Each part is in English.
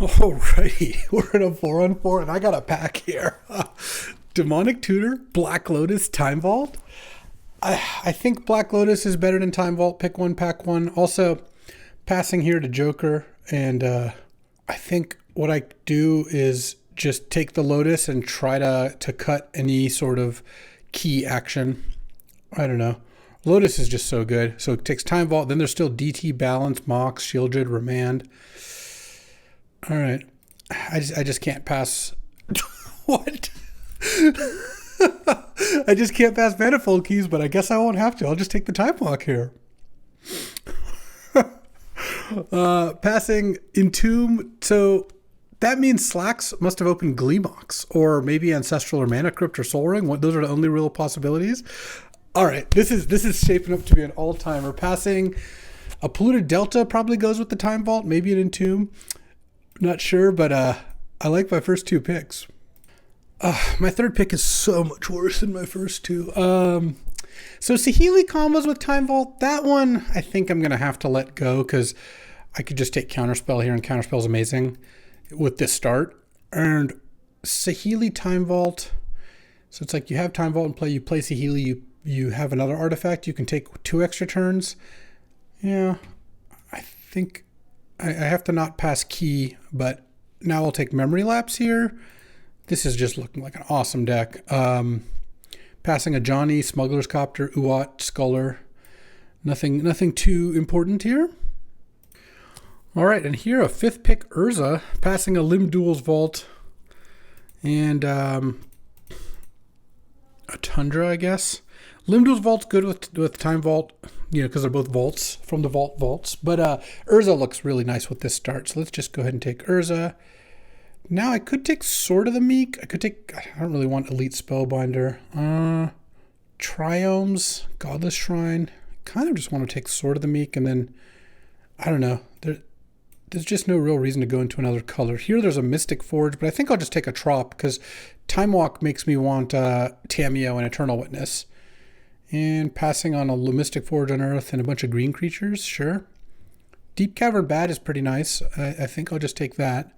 Alrighty, we're in a 4-on-4 and I got a pack here. Demonic Tutor, Black Lotus, Time Vault. I think Black Lotus is better than Time Vault. Pick one, pack one. Also, passing here to Joker. And I think what I do is just take the Lotus and try to cut any sort of key action. I don't know. Lotus is just so good. So it takes Time Vault. Then there's still DT, Balance, Mox, Shieldred, Remand. All right. I just can't pass. What? I just can't pass Manifold Keys, but I guess I won't have to. I'll just take the Time Walk here. Passing Entomb. So that means Slacks must have opened Gleemox, or maybe Ancestral or Mana Crypt or Soul Ring. Those are the only real possibilities. All right. This is shaping up to be an all-timer. Passing a Polluted Delta probably goes with the Time Vault. Maybe an Entomb. Not sure, but I like my first two picks. My third pick is so much worse than my first two. So Saheeli combos with Time Vault. That one, I think I'm going to have to let go because I could just take Counterspell here, and Counterspell is amazing with this start. And Saheeli Time Vault. So it's like you have Time Vault in play, you play Saheeli, you have another artifact, you can take 2 extra turns. Yeah, I think I have to not pass Key, but now I'll take Memory Lapse here. This is just looking like an awesome deck. Passing a Johnny, Smuggler's Copter, Uat, Sculler. Nothing too important here. All right, and here a 5th pick, Urza, passing a Limb-Duel's Vault. And a Tundra, I guess. Limb-Duel's Vault's good with Time Vault, because they're both vaults from the vaults. But Urza looks really nice with this start. So let's just go ahead and take Urza. Now I could take Sword of the Meek. I don't really want Elite Spellbinder. Triomes, Godless Shrine. Kind of just want to take Sword of the Meek, and then, I don't know. There's just no real reason to go into another color. Here there's a Mystic Forge, but I think I'll just take a Trop, because Time Walk makes me want Tameo and Eternal Witness. And passing on a Mystic Forge on Earth and a bunch of green creatures, sure. Deep Cavern Bat is pretty nice. I think I'll just take that.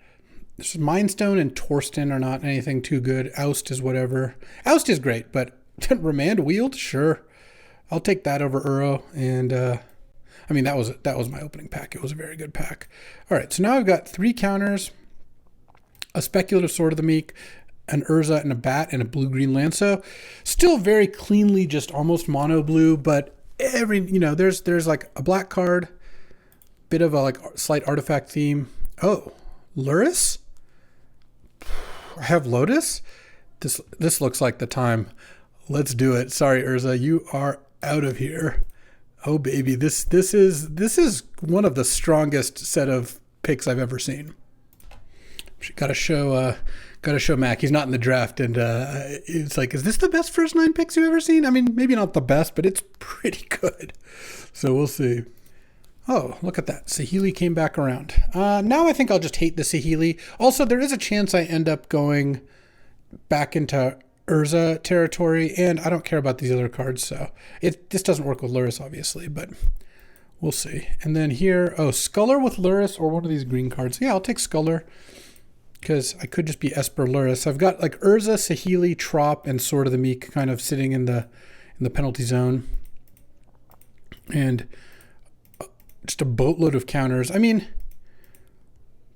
This Mindstone and Torsten are not anything too good. Oust is whatever. Oust is great, but Remand Wield, sure. I'll take that over Uro. And that was my opening pack. It was a very good pack. All right, so now I've got 3 counters, a Speculative Sword of the Meek, an Urza, and a Bat, and a blue-green Lanso. Still very cleanly just almost mono blue, but there's like a black card, bit of a slight artifact theme. Oh, Lurrus? I have Lotus? This looks like the time. Let's do it. Sorry, Urza, you are out of here. Oh baby, this is one of the strongest set of picks I've ever seen. Gotta show Mac. He's not in the draft, and it's like, is this the best first 9 picks you've ever seen? I mean, maybe not the best, but it's pretty good. So we'll see. Oh, look at that. Saheeli came back around. Now I think I'll just hate the Saheeli. Also, there is a chance I end up going back into Urza territory, and I don't care about these other cards, so this doesn't work with Lurrus, obviously, but we'll see. And then here, Sculler with Lurrus or one of these green cards. Yeah, I'll take Sculler, because I could just be Esper Lurrus. I've got like Urza, Saheeli, Trop, and Sword of the Meek kind of sitting in the penalty zone. And just a boatload of counters. I mean,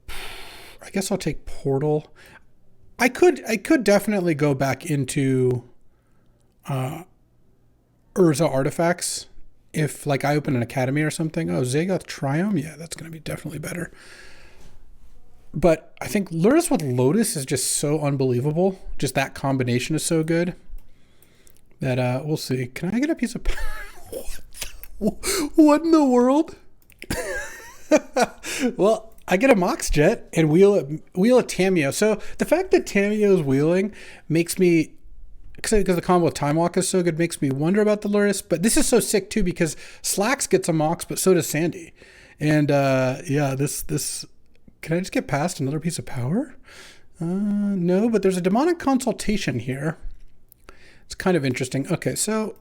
I guess I'll take Portal. I could definitely go back into Urza artifacts if like I open an academy or something. Oh, Zagoth Triome? Yeah, that's going to be definitely better. But I think Lurrus with Lotus is just so unbelievable. Just that combination is so good that we'll see. Can I get a piece of... What in the world? Well, I get a Mox Jet and wheel a Tameo. So the fact that Tameo is wheeling makes me, because the combo with Time Walk is so good, makes me wonder about the Lurrus. But this is so sick too, because Slacks gets a Mox, but so does Sandy. And yeah, this can I just get past another piece of power? No, but there's a Demonic Consultation here. It's kind of interesting. Okay, so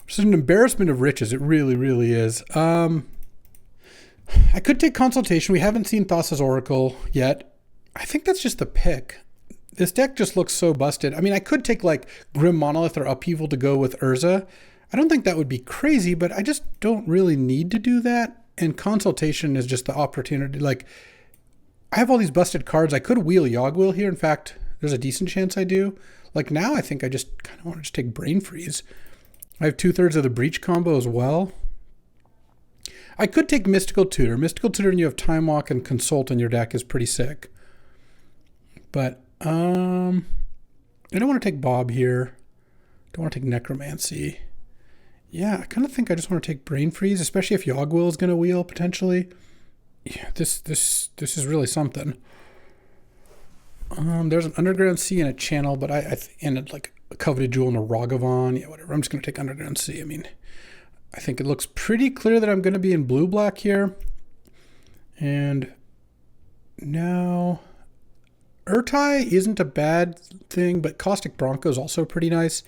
it's an embarrassment of riches. It really, really is. I I could take Consultation. We haven't seen Thassa's Oracle yet. I think that's just the pick. This deck just looks so busted. I mean, I could take like Grim Monolith or Upheaval to go with Urza. I don't think that would be crazy, but I just don't really need to do that. And Consultation is just the opportunity. Like, I have all these busted cards. I could wheel Yogg-Wheel here. In fact, there's a decent chance I do. Like now, I think I just kind of want to just take Brain Freeze. I have 2/3 of the Breach combo as well. I could take Mystical Tutor. Mystical Tutor and you have Time Walk and Consult in your deck is pretty sick. But I don't want to take Bob here. Don't want to take Necromancy. Yeah, I kind of think I just want to take Brain Freeze, especially if Yogg-Wheel is going to wheel potentially. Yeah, this is really something. There's an Underground Sea and a Channel, but and like a Coveted Jewel and a Ragavan. Yeah, whatever. I'm just going to take Underground Sea. I mean, I think it looks pretty clear that I'm going to be in blue-black here. And now Urtai isn't a bad thing, but Caustic Bronco is also pretty nice.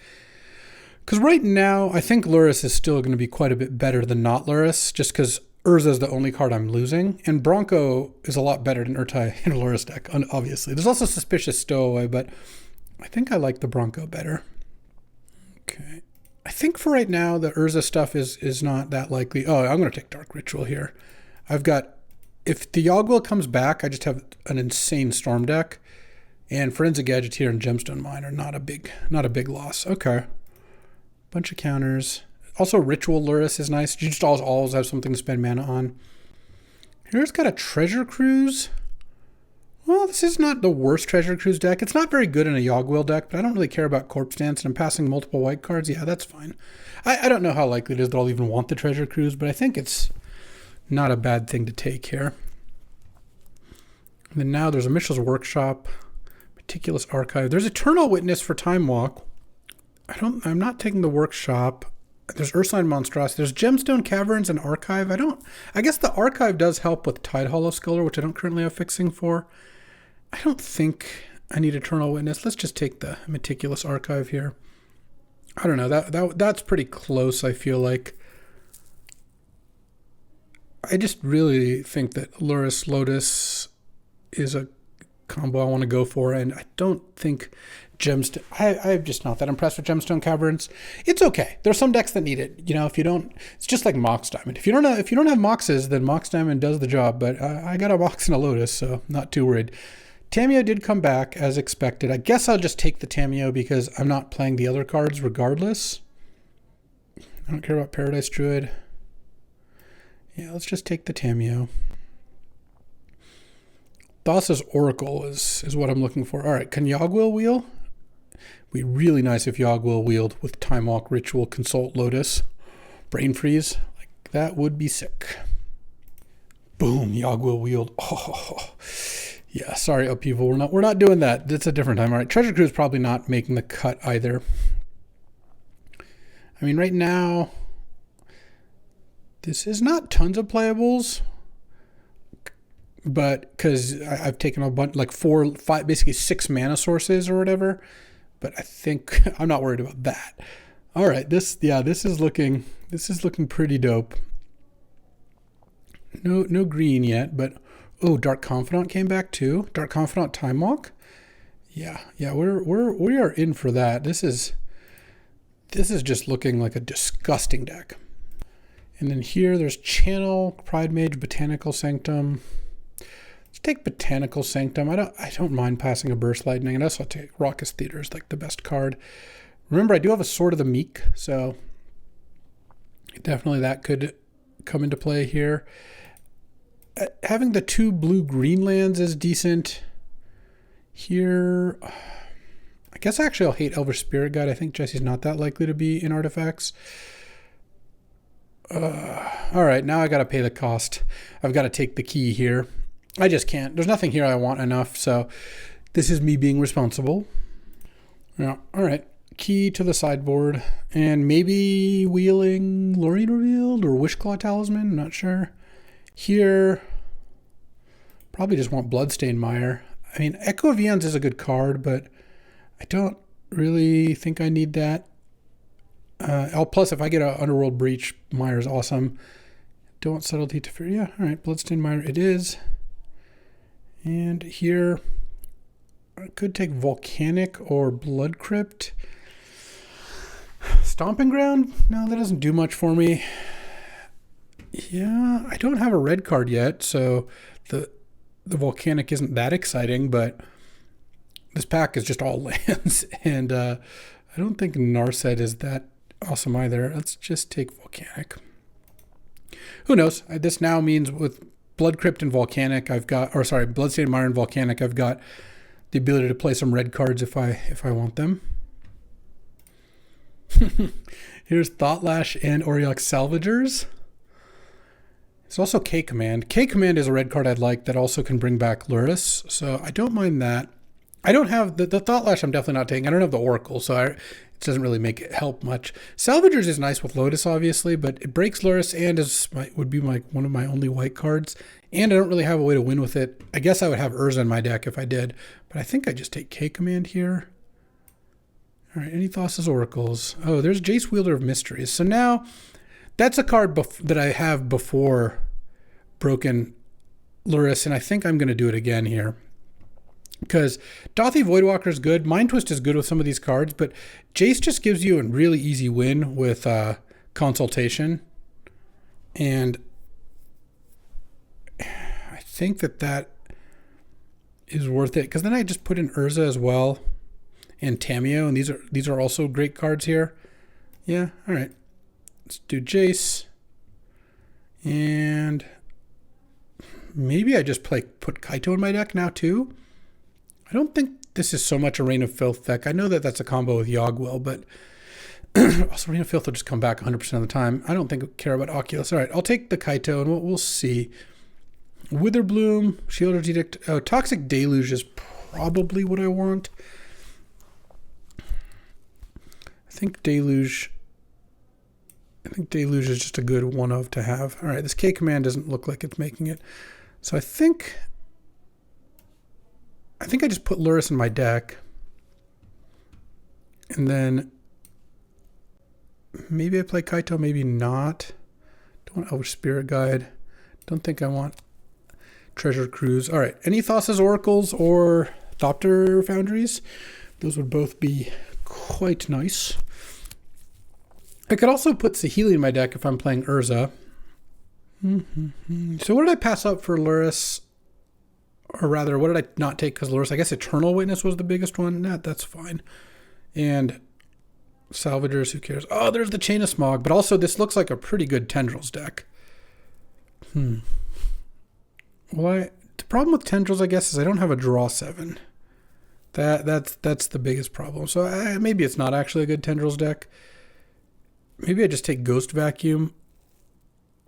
Because right now, I think Lurrus is still going to be quite a bit better than not Lurrus, just because Urza is the only card I'm losing. And Bronco is a lot better than Urtai in a Lurrus deck, obviously. There's also Suspicious Stowaway, but I think I like the Bronco better. Okay. I think for right now, the Urza stuff is not that likely. Oh, I'm going to take Dark Ritual here. I've got, if the Yogg-Wheel comes back, I just have an insane Storm deck. And Forensic Gadgeteer and Gemstone Mine are not a big loss. Okay. Bunch of counters. Also, Ritual Lurrus is nice. You just always have something to spend mana on. Here's got a Treasure Cruise. Well, this is not the worst Treasure Cruise deck. It's not very good in a Yogg-Wheel deck, but I don't really care about Corpse Dance, and I'm passing multiple white cards. Yeah, that's fine. I don't know how likely it is that I'll even want the Treasure Cruise, but I think it's not a bad thing to take here. And then now there's a Mitchell's Workshop, Meticulous Archive. There's Eternal Witness for Time Walk. I'm not taking the Workshop. There's Ursuline Monstrosity. There's Gemstone Caverns and Archive. I guess the Archive does help with Tide Hollow Sculler, which I don't currently have fixing for. I don't think I need Eternal Witness. Let's just take the Meticulous Archive here. I don't know. That's pretty close, I feel like. I just really think that Lurrus Lotus is a combo I want to go for, and I don't think Gemstone. I'm just not that impressed with Gemstone Caverns. It's okay. There's some decks that need it. You know, if you don't, it's just like Mox Diamond. If you don't have Moxes, then Mox Diamond does the job. But I got a Mox and a Lotus, so not too worried. Tamiyo did come back as expected. I guess I'll just take the Tamiyo because I'm not playing the other cards regardless. I don't care about Paradise Druid. Yeah, let's just take the Tamiyo. Thassa's Oracle is what I'm looking for. All right, can Yogg-Wheel wheel? Be really nice if Yogg-Wheel wheeled with Time Walk, Ritual, Consult, Lotus, Brain Freeze. Like, that would be sick. Boom, Yogg-Wheel wheeled. Oh, yeah, sorry, Upheaval. We're not doing that. It's a different time. All right, Treasure Cruise probably not making the cut either. I mean, right now, this is not tons of playables. But because I've taken a bunch, like 4, 5, basically 6 mana sources or whatever. But I think I'm not worried about that. All right, this is looking pretty dope. No green yet, but oh, Dark Confidant came back too. Dark Confidant Time Walk. Yeah, we are in for that. This is just looking like a disgusting deck. And then here there's Channel, Pride Mage, Botanical Sanctum. Let's take Botanical Sanctum. I don't mind passing a Burst Lightning, and also I'll take Raucous Theater is like the best card. Remember, I do have a Sword of the Meek, so definitely that could come into play here. Having the 2 blue-green lands is decent. Here, I guess actually I'll hate Elvish Spirit Guide. I think Jesse's not that likely to be in artifacts. All right, now I got to pay the cost. I've got to take the key here. I just can't. There's nothing here I want enough, so this is me being responsible. Yeah, all right. Key to the sideboard, and maybe wheeling Lorien Revealed or Wishclaw Talisman, I'm not sure. Here, probably just want Bloodstained Mire. I mean, Echo of Eons is a good card, but I don't really think I need that. Plus, if I get an Underworld Breach, Mire is awesome. Don't want subtlety to fear. Yeah, all right, Bloodstained Mire it is. And here, I could take Volcanic or Blood Crypt. Stomping Ground? No, that doesn't do much for me. Yeah, I don't have a red card yet, so the Volcanic isn't that exciting, but this pack is just all lands, and I don't think Narset is that awesome either. Let's just take Volcanic. Who knows? This now means with Blood Crypt and Volcanic, Bloodstained Mire and Volcanic, I've got the ability to play some red cards if I want them. Here's Thoughtlash and Auriok Salvagers. There's also K-Command. K-Command is a red card I'd like that also can bring back Lurrus, so I don't mind that. I don't have the Thoughtlash. I'm definitely not taking. I don't have the Oracle, so it doesn't really make it help much. Salvagers is nice with Lotus, obviously, but it breaks Lurrus and would be one of my only white cards. And I don't really have a way to win with it. I guess I would have Urza in my deck if I did, but I think I just take K-Command here. All right, any Thassa's Oracles? Oh, there's Jace Wielder of Mysteries. So now that's a card that I have before broken Lurrus, and I think I'm going to do it again here. Because Dothy Voidwalker is good. Mind Twist is good with some of these cards, but Jace just gives you a really easy win with Consultation. And I think that is worth it. Because then I just put in Urza as well. And Tameo. And these are also great cards here. Yeah, all right. Let's do Jace. And maybe I just put Kaito in my deck now too. I don't think this is so much a Reign of Filth deck. I know that that's a combo with Yogg-Will, but also Reign of Filth will just come back 100% of the time. I don't think I care about Oculus. All right, I'll take the Kaito, and we'll see. Witherbloom, Shielder's Edict. Oh, Toxic Deluge is probably what I want. I think Deluge is just a good one-of to have. All right, this K-Command doesn't look like it's making it. So I think I just put Lurrus in my deck. And then maybe I play Kaito, maybe not. Don't want Elvish Spirit Guide. Don't think I want Treasure Cruise. All right, any Thassa's Oracles or Thopter Foundries? Those would both be quite nice. I could also put Saheeli in my deck if I'm playing Urza. So what did I pass up for Lurrus? Or rather, what did I not take because Lurrus? I guess Eternal Witness was the biggest one. Nah, that's fine. And Salvagers, who cares? Oh, there's the Chain of Smog. But also, this looks like a pretty good Tendrils deck. Well, the problem with Tendrils, I guess, is I don't have a draw 7. That's the biggest problem. So maybe it's not actually a good Tendrils deck. Maybe I just take Ghost Vacuum.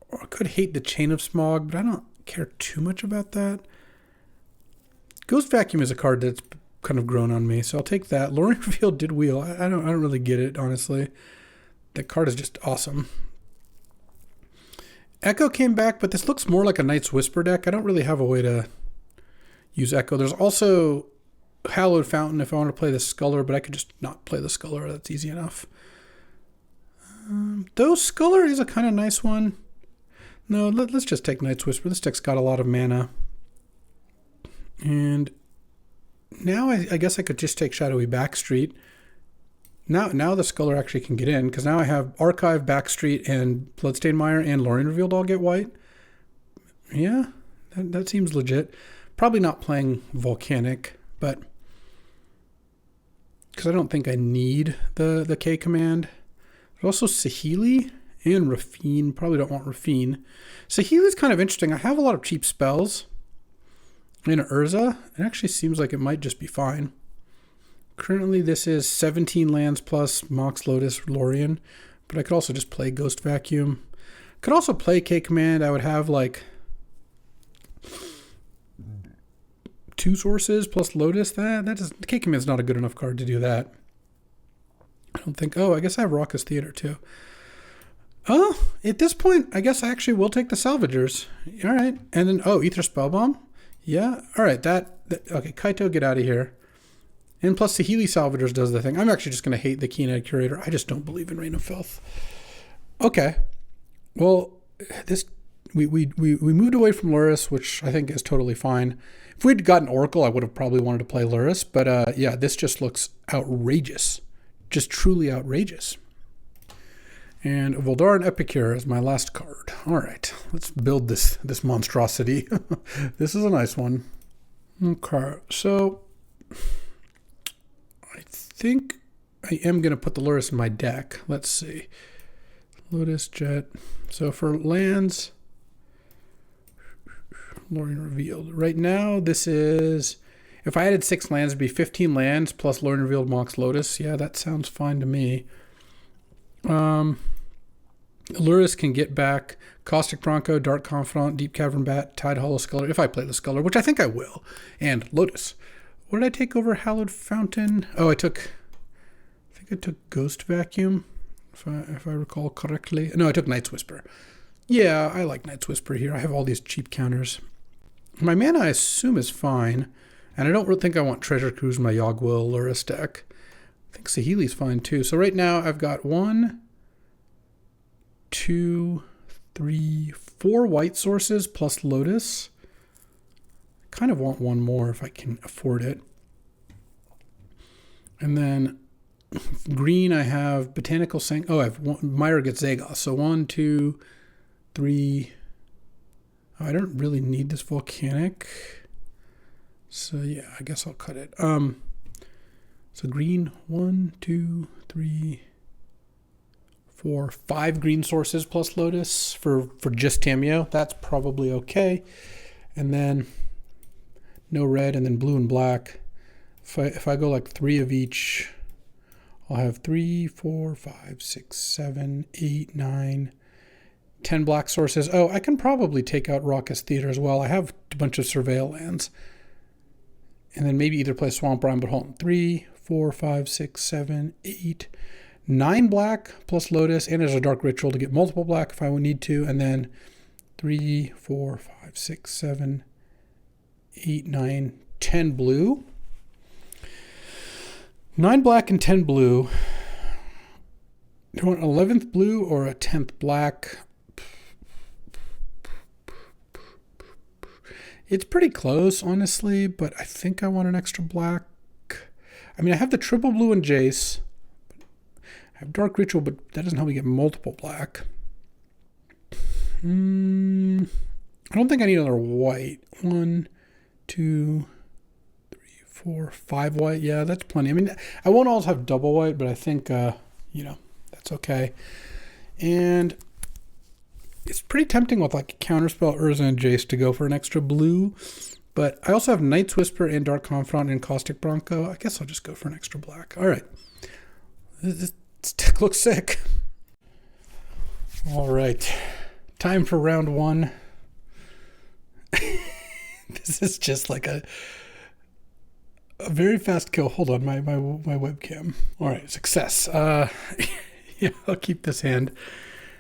Or I could hate the Chain of Smog, but I don't care too much about that. Ghost Vacuum is a card that's kind of grown on me, so I'll take that. Lorien Reveal did wheel. I don't really get it, honestly. That card is just awesome. Echo came back, but this looks more like a Night's Whisper deck. I don't really have a way to use Echo. There's also Hallowed Fountain if I want to play the Sculler, but I could just not play the Sculler. That's easy enough. Though Sculler is a kind of nice one. No, let's just take Night's Whisper. This deck's got a lot of mana. And now I guess I could just take Shadowy Backstreet. Now the Sculler actually can get in, because now I have Archive, Backstreet, and Bloodstained Mire, and Lorien Revealed all get white. Yeah, that seems legit. Probably not playing Volcanic, but because I don't think I need the K command. But also Saheeli and Rafine. Probably don't want Rafine. Saheeli's kind of interesting. I have a lot of cheap spells. In Urza, it actually seems like it might just be fine. Currently, this is 17 lands plus Mox, Lotus, Lorien, but I could also just play Ghost Vacuum. Could also play K-Command. I would have like 2 sources plus Lotus. K-Command's not a good enough card to do that. I don't think. Oh, I guess I have Raucous Theater too. Oh, at this point, I guess I actually will take the Salvagers. All right, and then Ether Spellbomb. Yeah, all right, okay, Kaito, get out of here. And plus Saheeli Salvagers does the thing. I'm actually just going to hate the Keen-Eyed Curator. I just don't believe in Reign of Filth. Okay, well, this we moved away from Lurrus, which I think is totally fine. If we'd gotten Oracle, I would have probably wanted to play Lurrus, but yeah, this just looks outrageous. Just truly outrageous. And Voldaren Epicure is my last card. All right, let's build this monstrosity. This is a nice one. Okay, so I think I am going to put the Lurrus in my deck. Let's see. Lotus, Jet. So for lands, Lorien Revealed. Right now, this is, if I added 6 lands, it'd be 15 lands plus Lorien Revealed, Mox, Lotus. Yeah, that sounds fine to me. Lurrus can get back Caustic Bronco, Dark Confidant, Deep Cavern Bat, Tide Hollow Sculler, if I play the Sculler, which I think I will, and Lotus. What did I take over Hallowed Fountain? Oh, I think I took Ghost Vacuum, if I recall correctly. No, I took Night's Whisper. Yeah, I like Night's Whisper here. I have all these cheap counters. My mana, I assume, is fine, and I don't really think I want Treasure Cruise in my Yogg-Will Lurrus deck. I think Saheeli's fine too. So right now I've got 1, 2, 3, 4 white sources plus Lotus. I kind of want one more if I can afford it. And then green, I have Botanical Sanct. Oh, I have Myra gets Zagoth. So 1, 2, 3. Oh, I don't really need this volcanic. So yeah, I guess I'll cut it. So green, 1, 2, 3, 4, 5 green sources plus Lotus for just Tameo. That's probably okay. And then no red, and then blue and black. If I go like 3 of each, I'll have 3, 4, 5, 6, 7, 8, 9, 10 black sources. Oh, I can probably take out Raucous Theater as well. I have a bunch of Surveil lands. And then maybe either play Swamp Rime, but hold on. 3, 4, 5, 6, 7, 8, 9 black plus Lotus, and there's a Dark Ritual to get multiple black if I would need to. And then 3, 4, 5, 6, 7, 8, 9, 10 blue. 9 black and 10 blue. Do you want 11th blue or a 10th black? It's pretty close, honestly, but I think I want an extra black. I mean, I have the triple blue and Jace. I have Dark Ritual, but that doesn't help me get multiple black. I don't think I need another white. 1, 2, 3, 4, 5 white. Yeah, that's plenty. I mean, I won't always have double white, but I think, that's okay. And it's pretty tempting with like Counterspell, Urza, and Jace to go for an extra blue. But I also have Night's Whisper and Dark Confidant and Caustic Bronco. I guess I'll just go for an extra black. All right. This deck looks sick. All right. Time for round 1. This is just like a very fast kill. Hold on, my webcam. All right, success. Yeah, I'll keep this hand.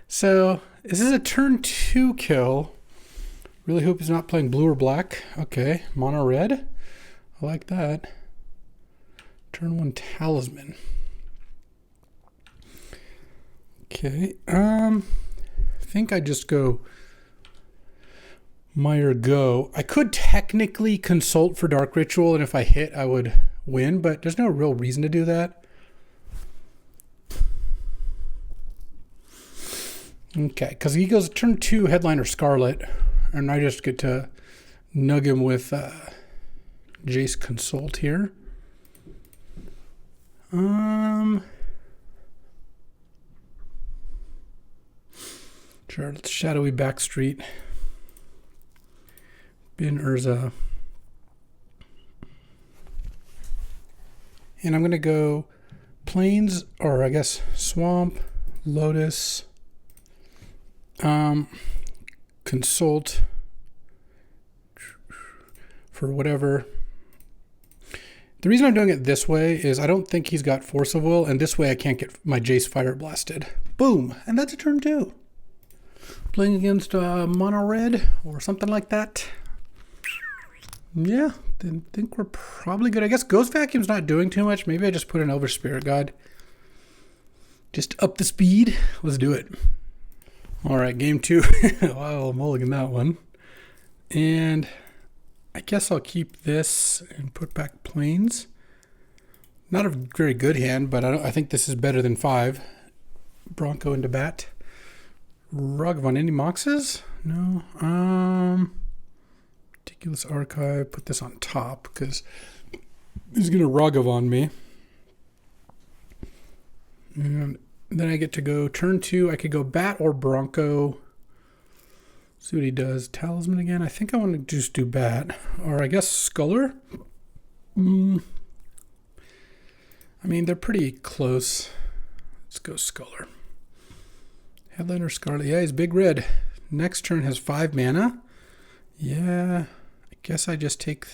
So this is a turn 2 kill. Really hope he's not playing blue or black. Okay, mono red. I like that. Turn 1 Talisman. Okay. I think I just go Meyer go. I could technically consult for Dark Ritual, and if I hit, I would win, but there's no real reason to do that. Okay, because he goes turn 2 Headliner Scarlet, and I just get to nug him with Jace Consult here. Sure, let's Shadowy Backstreet. Bin Urza. And I'm going to go Plains, or I guess Swamp, Lotus, Consult for whatever. The reason I'm doing it this way is I don't think he's got Force of Will, and this way I can't get my Jace Fire Blasted. Boom! And that's a turn 2. Playing against mono red or something like that. Yeah, I think we're probably good. I guess Ghost Vacuum's not doing too much. Maybe I just put an Elvish Spirit Guide. Just up the speed. Let's do it. All right, game two. I'll mulligan that one. And I guess I'll keep this and put back planes. Not a very good hand, but I think this is better than 5. Bronco into bat. Ragavan, any moxes? No. Ridiculous Archive. Put this on top because he's going to Ragavan me. And then I get to go turn 2. I could go bat or Bronco. See what he does. Talisman again. I think I want to just do bat. Or I guess Sculler. I mean, they're pretty close. Let's go Sculler. Headliner Scarlet. Yeah, he's big red. Next turn has 5 mana. Yeah, I guess I just take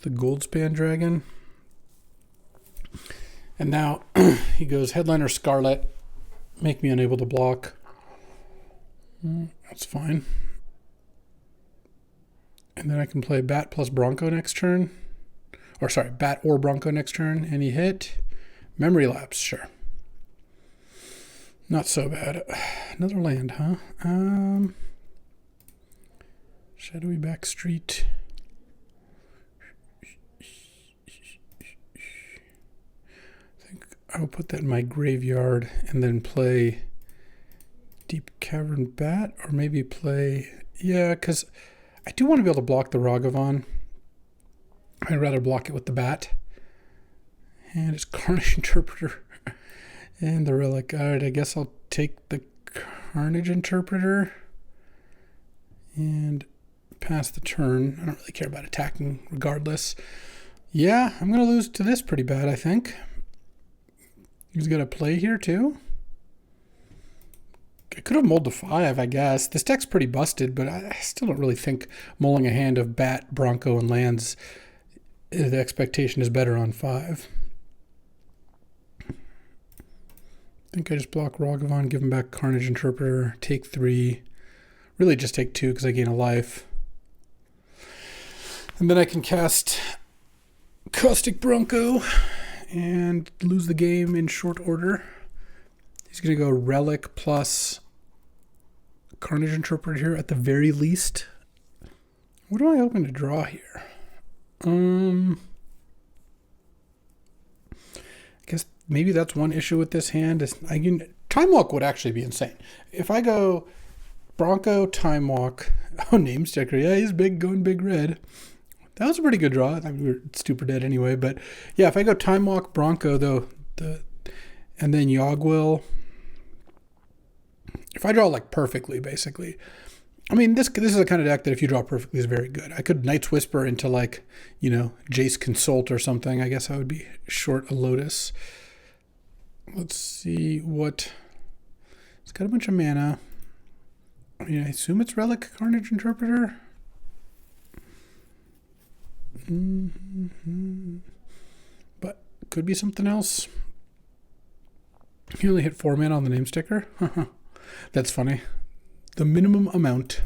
the Goldspan Dragon. And now he goes Headliner Scarlet. Make me unable to block. That's fine. And then I can play Bat plus Bronco next turn. Or sorry, Bat or Bronco next turn. Any hit. Memory Lapse, sure. Not so bad. Another land, huh? Shadowy Backstreet. I think I will put that in my graveyard and then play Deep Cavern Bat, or maybe play... Yeah, because I do want to be able to block the Ragavan. I'd rather block it with the bat. And it's Carnage Interpreter. And the Relic. Alright, I guess I'll take the Carnage Interpreter and pass the turn. I don't really care about attacking regardless. Yeah, I'm going to lose to this pretty bad, I think. He's got to play here too. I could have mulled to 5, I guess. This deck's pretty busted, but I still don't really think mulling a hand of Bat, Bronco, and lands, the expectation is better on 5. I think I just block Ragavan, give him back Carnage Interpreter, take 3. Really just take 2 because I gain a life. And then I can cast Caustic Bronco and lose the game in short order. He's going to go Relic plus Carnage Interpreter here at the very least. What am I hoping to draw here? I guess maybe that's one issue with this hand. Is Time Walk would actually be insane. If I go Bronco, Time Walk, name sticker, yeah, he's big, going big red. That was a pretty good draw. I mean, we were super dead anyway, but yeah, if I go Time Walk, Bronco, though, and then Yogwill, if I draw like perfectly, basically, I mean, this is the kind of deck that if you draw perfectly is very good. I could Night's Whisper into like, Jace Consult or something. I guess I would be short a Lotus. Let's see what... It's got a bunch of mana. I mean, I assume it's Relic Carnage Interpreter. But could be something else. You only hit 4 mana on the name sticker? That's funny. The minimum amount.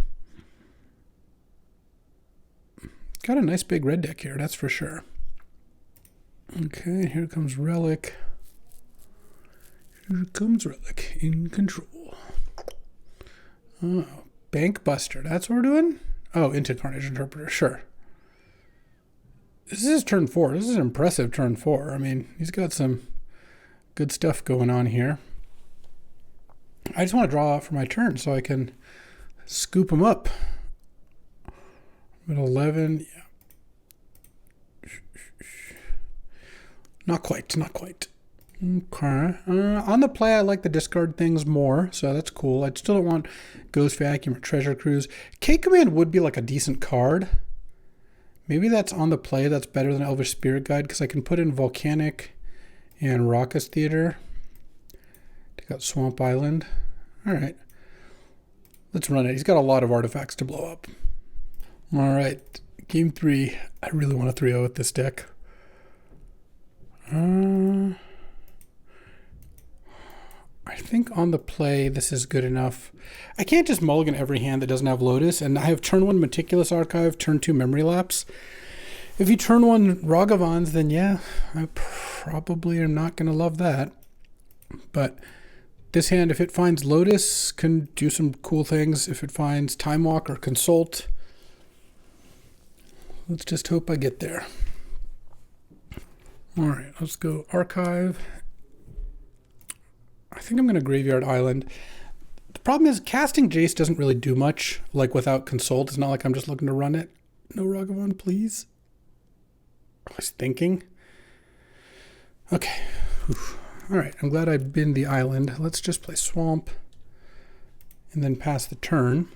Got a nice big red deck here, that's for sure. Okay, here comes Relic. Here comes Relic in control. Oh, Bank Buster, that's what we're doing? Oh, into Carnage Interpreter, sure. This is turn 4. This is an impressive turn 4. I mean, he's got some good stuff going on here. I just want to draw for my turn so I can scoop him up. I'm at 11. Yeah. Not quite. Okay. On the play, I like the discard things more, so that's cool. I still don't want Ghost Vacuum or Treasure Cruise. K-Command would be like a decent card. Maybe that's on the play. That's better than Elvish Spirit Guide because I can put in Volcanic and Raucous Theater. Take out Swamp Island. All right. Let's run it. He's got a lot of artifacts to blow up. All right. Game 3. I really want to 3-0 with this deck. I think on the play, this is good enough. I can't just mulligan every hand that doesn't have Lotus, and I have turn 1 Meticulous Archive, turn 2 Memory Lapse. If you turn 1 Ragavans, then yeah, I probably am not going to love that. But this hand, if it finds Lotus, can do some cool things. If it finds Time Walk or Consult, let's just hope I get there. All right, let's go Archive. I think I'm going to Graveyard Island. The problem is casting Jace doesn't really do much, like without Consult. It's not like I'm just looking to run it. No Ragavan, please. I was thinking. Okay. Oof. All right, I'm glad I binned the island. Let's just play Swamp and then pass the turn.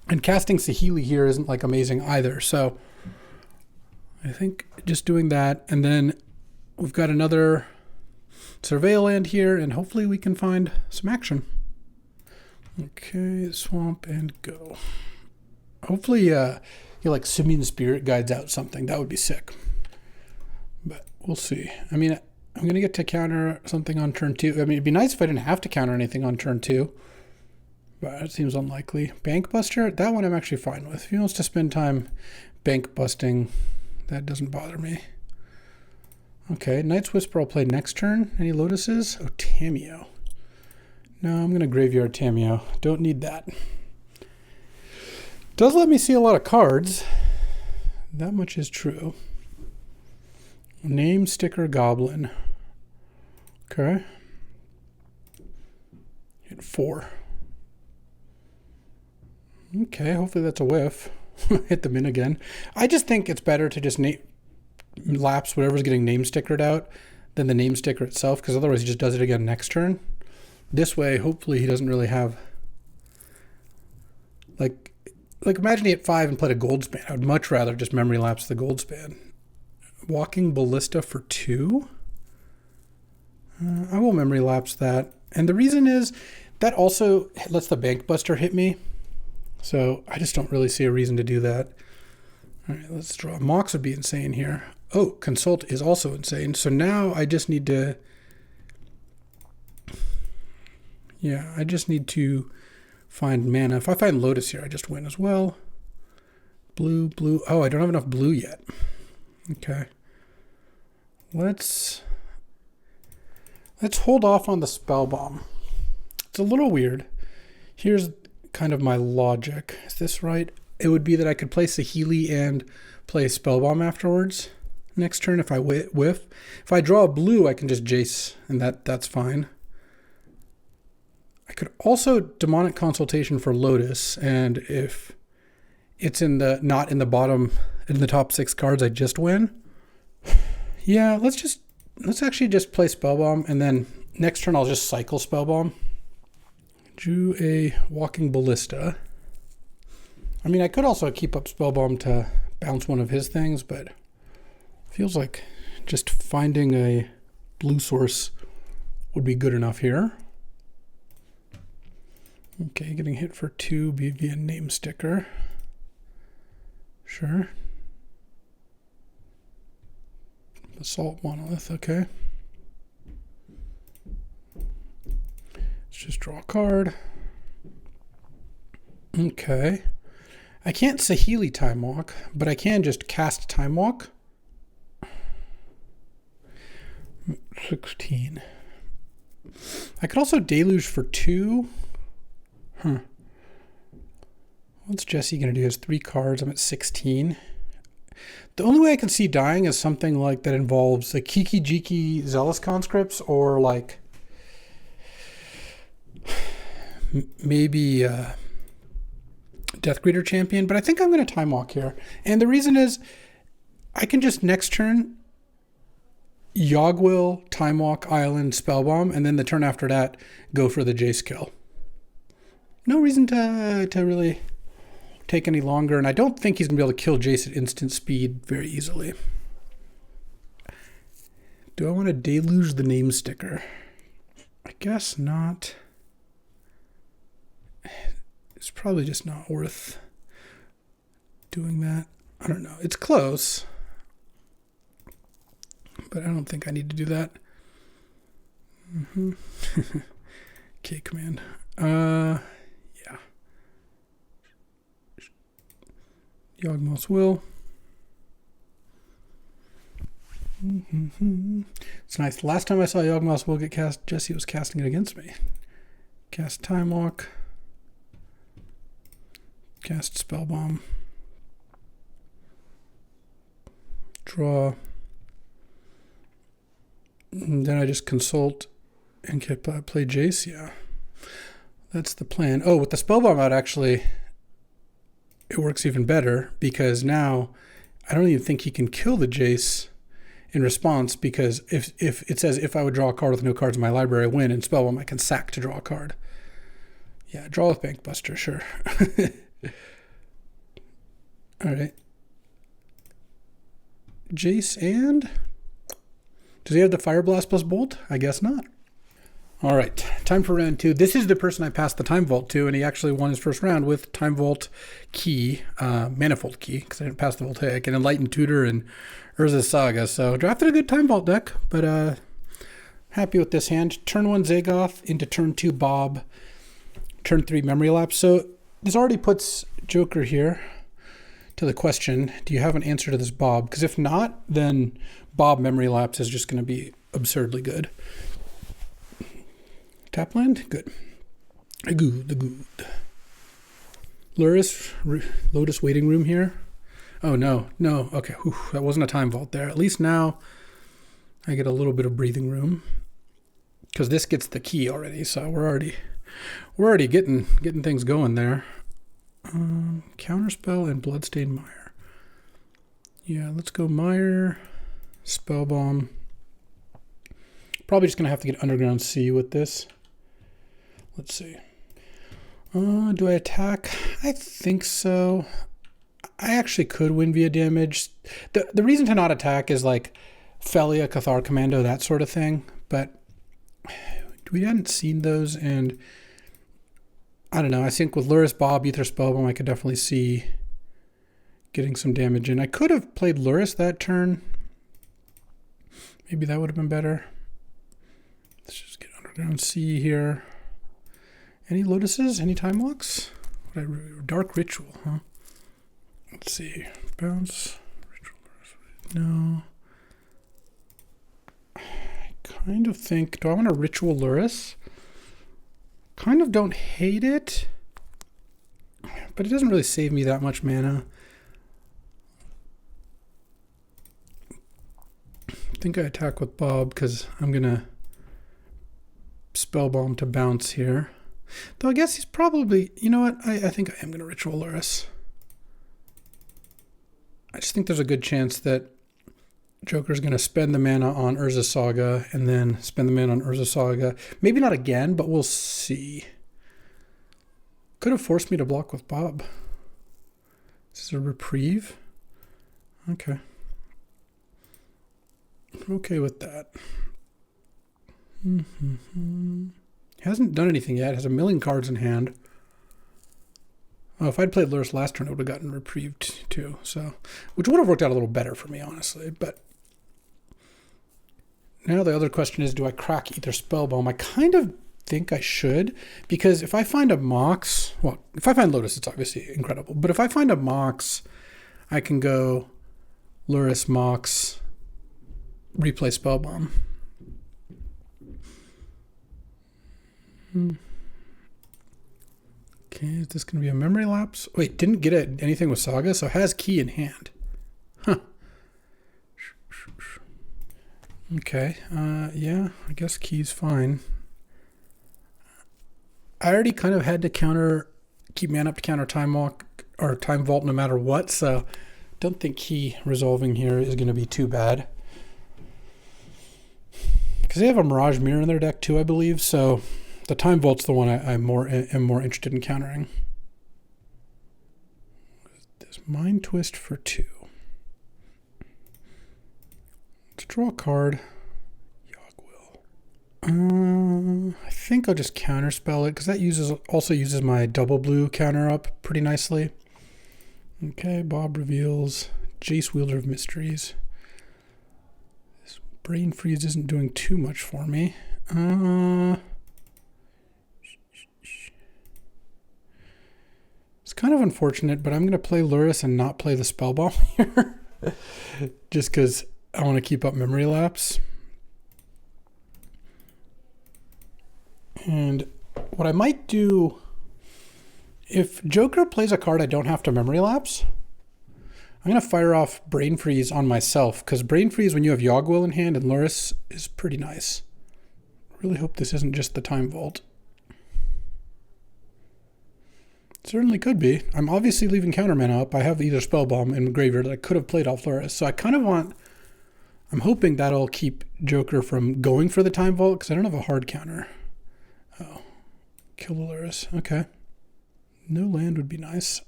And casting Saheeli here isn't like amazing either, so I think just doing that, and then we've got another Surveil land here, and hopefully we can find some action. Okay, Swamp and go. Hopefully like Simian Spirit guides out something. That would be sick. But we'll see. I mean, I'm going to get to counter something on turn 2. I mean, it'd be nice if I didn't have to counter anything on turn 2. But it seems unlikely. Bank Buster, that one I'm actually fine with. If he wants to spend time bank busting, that doesn't bother me. Okay, Night's Whisper I'll play next turn. Any Lotuses? Oh, Tameo. No, I'm going to Graveyard Tameo. Don't need that. Does let me see a lot of cards. That much is true. Name Sticker Goblin. Okay. Hit 4. Okay, hopefully that's a whiff. Hit them in again. I just think it's better to just lapse whatever's getting name stickered out than the name sticker itself, because otherwise he just does it again next turn. This way, hopefully he doesn't really have... Like imagine he hit 5 and played a Goldspan. I would much rather just memory lapse the Goldspan. Walking Ballista for 2? I will memory lapse that. And the reason is that also lets the Bank Buster hit me. So I just don't really see a reason to do that. All right, let's draw. Mox would be insane here. Oh, Consult is also insane. So now I just need to... Yeah, I just need to find mana. If I find Lotus here, I just win as well. Blue, blue. Oh, I don't have enough blue yet. Okay. Let's hold off on the Spell Bomb. It's a little weird. Here's kind of my logic. Is this right? It would be that I could play Saheeli and play Spell Bomb afterwards. Next turn if I whiff. If I draw a blue, I can just Jace, and that's fine. I could also Demonic Consultation for Lotus, and if it's not in the top 6 cards, I just win. Yeah, let's actually just play Spellbomb, and then next turn I'll just cycle Spellbomb. Drew a Walking Ballista. I mean, I could also keep up Spellbomb to bounce one of his things, but feels like just finding a blue source would be good enough here. Okay, getting hit for 2 via name sticker. Sure. Assault Monolith, okay. Let's just draw a card. Okay. I can't Saheeli Time Walk, but I can just cast Time Walk. 16. I could also Deluge for 2. What's Jesse going to do? He has 3 cards. I'm at 16. The only way I can see dying is something like that involves the Kiki Jiki Zealous Conscripts, or like maybe Deathgreeter Champion, but I think I'm going to Time Walk here. And the reason is I can just next turn Yogwill, Time Walk, Island, Spellbomb, and then the turn after that go for the Jace kill. No reason to really take any longer, and I don't think he's going to be able to kill Jace at instant speed very easily. Do I want to Deluge the name sticker? I guess not. It's probably just not worth doing that. I don't know. It's close, but I don't think I need to do that. Okay, command. Yeah. Yawgmoth's Will. It's nice. Last time I saw Yawgmoth's Will get cast, Jesse was casting it against me. Cast Time Walk. Cast Spellbomb. Draw. And then I just consult and play Jace. Yeah. That's the plan. Oh, with the Spellbomb out, actually, it works even better because now I don't even think he can kill the Jace in response, because if it says if I would draw a card with no cards in my library, I win, and Spellbomb I can sack to draw a card. Yeah, draw with Bankbuster, sure. All right. Jace, and does he have the Fire Blast plus Bolt? I guess not. All right, time for round 2. This is the person I passed the Time Vault to, and he actually won his first round with Time Vault Key, Manifold Key, because I didn't pass the Voltaic, and Enlightened Tutor and Urza's Saga. So drafted a good Time Vault deck, but happy with this hand. Turn 1 Zagoth into turn 2 Bob, turn 3 Memory Lapse. So this already puts Joker here to the question, do you have an answer to this Bob? Because if not, then Bob Memory Lapse is just going to be absurdly good. Tap land? Good. Good. Lurrus, Lotus waiting room here. Oh, no. Okay, whew, that wasn't a Time Vault there. At least now I get a little bit of breathing room, because this gets the key already, so we're already getting things going there. Counterspell and Bloodstained Mire. Yeah, let's go Mire, Spellbomb. Probably just going to have to get Underground Sea with this. Let's see. Do I attack? I think so. I actually could win via damage. The reason to not attack is like Felia, Cathar Commando, that sort of thing. But we hadn't seen those, and I don't know. I think with Lurrus, Bob, Ether Spellbomb, I could definitely see getting some damage in. I could have played Lurrus that turn. Maybe that would have been better. Let's just get Underground Sea here. Any Lotuses? Any Time Walks? Dark Ritual, huh? Let's see. Bounce. Ritual. No. I kind of think, do I want to Ritual Lurrus? Kind of don't hate it, but it doesn't really save me that much mana. I think I attack with Bob because I'm going to Spellbomb to bounce here. Though I guess he's probably, you know what, I think I am going to Ritual Lurrus. I just think there's a good chance that Joker's going to spend the mana on Urza's Saga and then spend the mana on Urza's Saga. Maybe not again, but we'll see. Could have forced me to block with Bob. This is a reprieve. Okay. Okay with that. Hasn't done anything yet. Has a million cards in hand. Oh, if I'd played Lurrus last turn, it would have gotten reprieved too. So, which would have worked out a little better for me, honestly. But now the other question is, do I crack Ether Spellbomb? I kind of think I should, because if I find a Mox, well, if I find Lotus, it's obviously incredible. But if I find a Mox, I can go Lurrus, Mox, replay Spellbomb. Okay, is this going to be a Memory Lapse? Wait, didn't get it anything with Saga, so has key in hand. Huh. Okay, yeah, I guess key's fine. I already kind of had to keep mana up to counter Time Walk or Time Vault no matter what, so don't think key resolving here is going to be too bad. Because they have a Mirage Mirror in their deck too, I believe, so the Time Vault's the one am more interested in countering. This Mind Twist for 2. Let's draw a card. I think I'll just counterspell it because that also uses my double blue counter up pretty nicely. Okay, Bob reveals Jace, Wielder of Mysteries. This Brain Freeze isn't doing too much for me. It's kind of unfortunate, but I'm going to play Lurrus and not play the Spellbomb here. Just because I want to keep up memory lapse. And what I might do, if Joker plays a card I don't have to memory lapse, I'm going to fire off Brain Freeze on myself, because Brain Freeze when you have Yogg-Will in hand and Lurrus is pretty nice. Really hope this isn't just the Time Vault. Certainly could be. I'm obviously leaving counter mana up. I have either Spellbomb in graveyard that I could have played off Lurrus, so I kind of want... I'm hoping that'll keep Joker from going for the Time Vault, because I don't have a hard counter. Oh, kill the Lurrus. Okay. No land would be nice.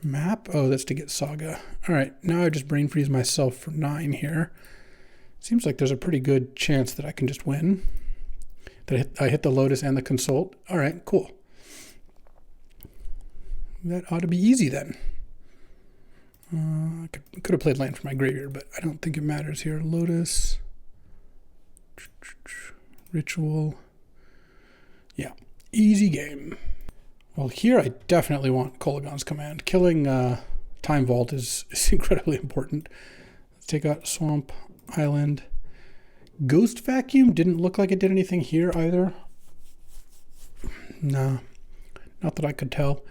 Map? Oh, that's to get Saga. All right, now I just Brain Freeze myself for 9 here. Seems like there's a pretty good chance that I can just win. That I hit the Lotus and the Consult. All right, cool. That ought to be easy then. I could have played land for my graveyard, but I don't think it matters here. Lotus. Ritual. Yeah, easy game. Well, here I definitely want Kolaghan's Command. Killing Time Vault is incredibly important. Let's take out Swamp Island. Ghost Vacuum didn't look like it did anything here either. No, not that I could tell.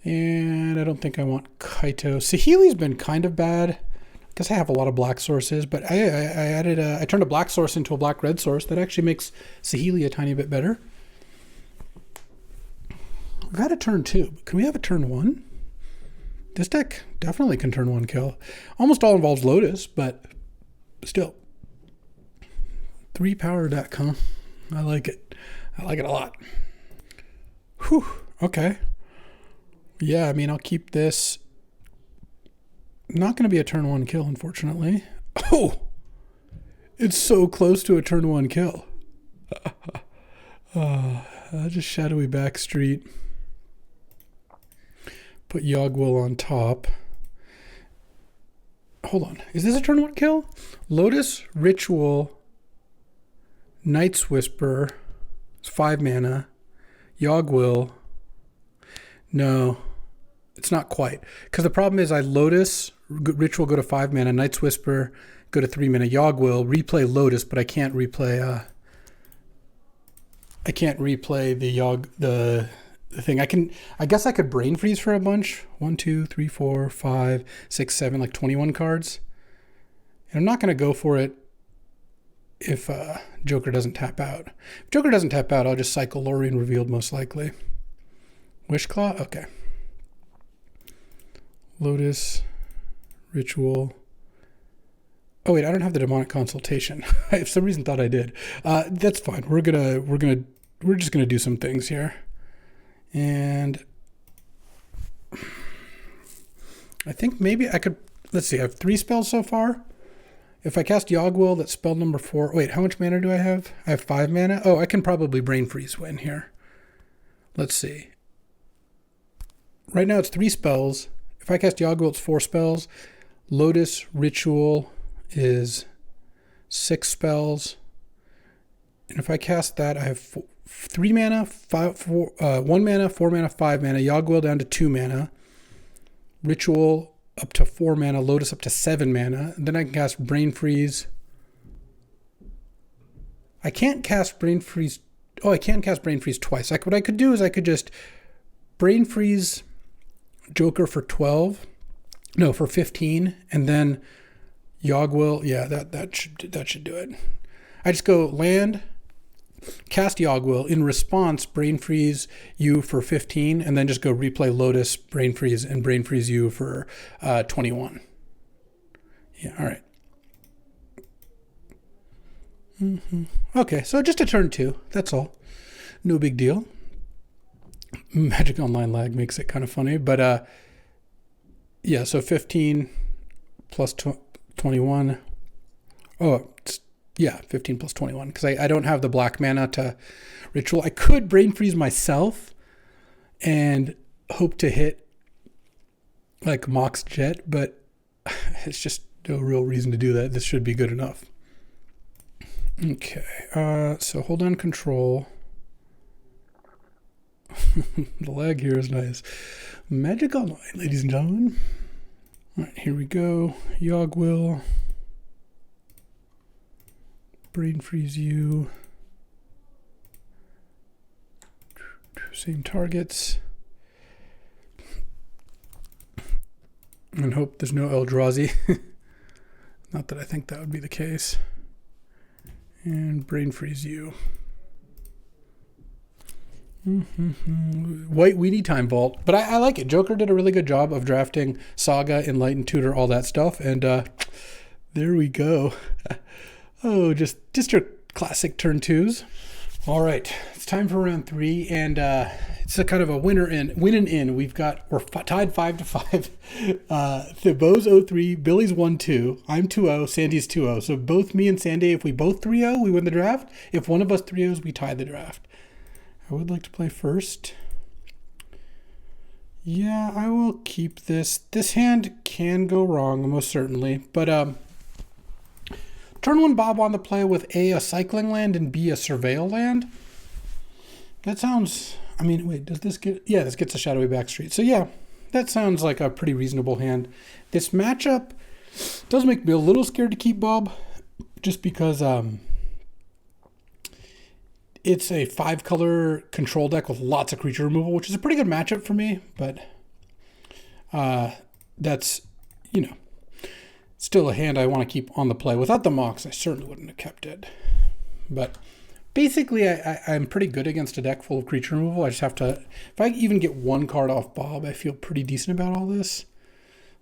And I don't think I want Kaito. Saheeli's been kind of bad. I guess I have a lot of black sources, but I turned a black source into a black-red source. That actually makes Saheeli a tiny bit better. We've had a turn 2. Can we have a turn 1? This deck definitely can turn 1 kill. Almost all involves Lotus, but still. 3 power deck, huh? I like it. I like it a lot. Whew. Okay. Yeah, I mean, I'll keep this. Not going to be a turn 1 kill, unfortunately. Oh! It's so close to a turn 1 kill. Just Shadowy Backstreet. Put Yogg-Will on top. Hold on. Is this a turn 1 kill? Lotus, Ritual, Night's Whisper. It's 5 mana. Yogg-Will. No, it's not quite. Because the problem is I Lotus, Ritual go to 5 mana, Night's Whisper go to 3 mana, Yogg-Will, replay Lotus, but I can't replay the thing. I guess I could Brain Freeze for a bunch. 1, 2, 3, 4, 5, 6, 7, like 21 cards. And I'm not going to go for it if Joker doesn't tap out. If Joker doesn't tap out, I'll just cycle Lorien Revealed most likely. Wishclaw? Okay. Lotus, Ritual. Oh wait, I don't have the Demonic Consultation. I for some reason thought I did. That's fine. We're just gonna do some things here. And I think maybe I could, let's see, I have 3 spells so far. If I cast Yogg-Will, that's spell number 4. Wait, how much mana do I have? I have 5 mana. Oh, I can probably Brain Freeze win here. Let's see. Right now it's 3 spells. If I cast Yogg-Will, it's 4 spells. Lotus Ritual is 6 spells. And if I cast that, I have 3 mana, 1 mana, 4 mana, 5 mana. Yogg-Will down to 2 mana. Ritual up to 4 mana. Lotus up to 7 mana. And then I can cast Brain Freeze. I can't cast Brain Freeze. Oh, I can't cast Brain Freeze twice. What I could do is I could just Brain Freeze Joker for 12, no, for 15, and then Yogg-Will. Yeah, that should do it. I just go land, cast Yogg-Will, in response Brain Freeze you for 15, and then just go replay Lotus, Brain Freeze, and Brain Freeze you for 21. Yeah, all right. Okay, so just a turn 2. That's all. No big deal. Magic Online lag makes it kind of funny, but yeah, so 15 plus 21. Oh, yeah, 15 plus 21, because I don't have the black mana to Ritual. I could Brain Freeze myself and hope to hit like Mox Jet, but it's just no real reason to do that. This should be good enough. Okay, so hold on control. The lag here is nice. Magic Online, ladies and gentlemen. All right, here we go. Yogg-Will. Brain freeze you. Same targets. And hope there's no Eldrazi. Not that I think that would be the case. And brain freeze you. White Weedy Time Vault. But I like it. Joker did a really good job of drafting Saga, Enlightened Tutor, all that stuff. And there we go. Oh, just your classic turn twos. All right, it's time for round 3, and it's a kind of a win and in. We're tied 5-5. Thibault's 0-3, Billy's 1-2, I'm 2-0, Sandy's 2-0. So both me and Sandy, if we both 3-0, we win the draft. If one of us 3-0s, we tie the draft. I would like to play first. Yeah, I will keep this. This hand can go wrong, most certainly, but turn 1 Bob on the play with a cycling land and B, a surveil land. That sounds, I mean, wait, does this get, yeah, this gets a shadowy backstreet. So yeah, that sounds like a pretty reasonable hand. This matchup does make me a little scared to keep Bob, just because it's a 5-color control deck with lots of creature removal, which is a pretty good matchup for me, but that's, you know, still a hand I want to keep on the play. Without the Mox, I certainly wouldn't have kept it. But basically, I'm pretty good against a deck full of creature removal. I just have to, if I even get 1 card off Bob, I feel pretty decent about all this.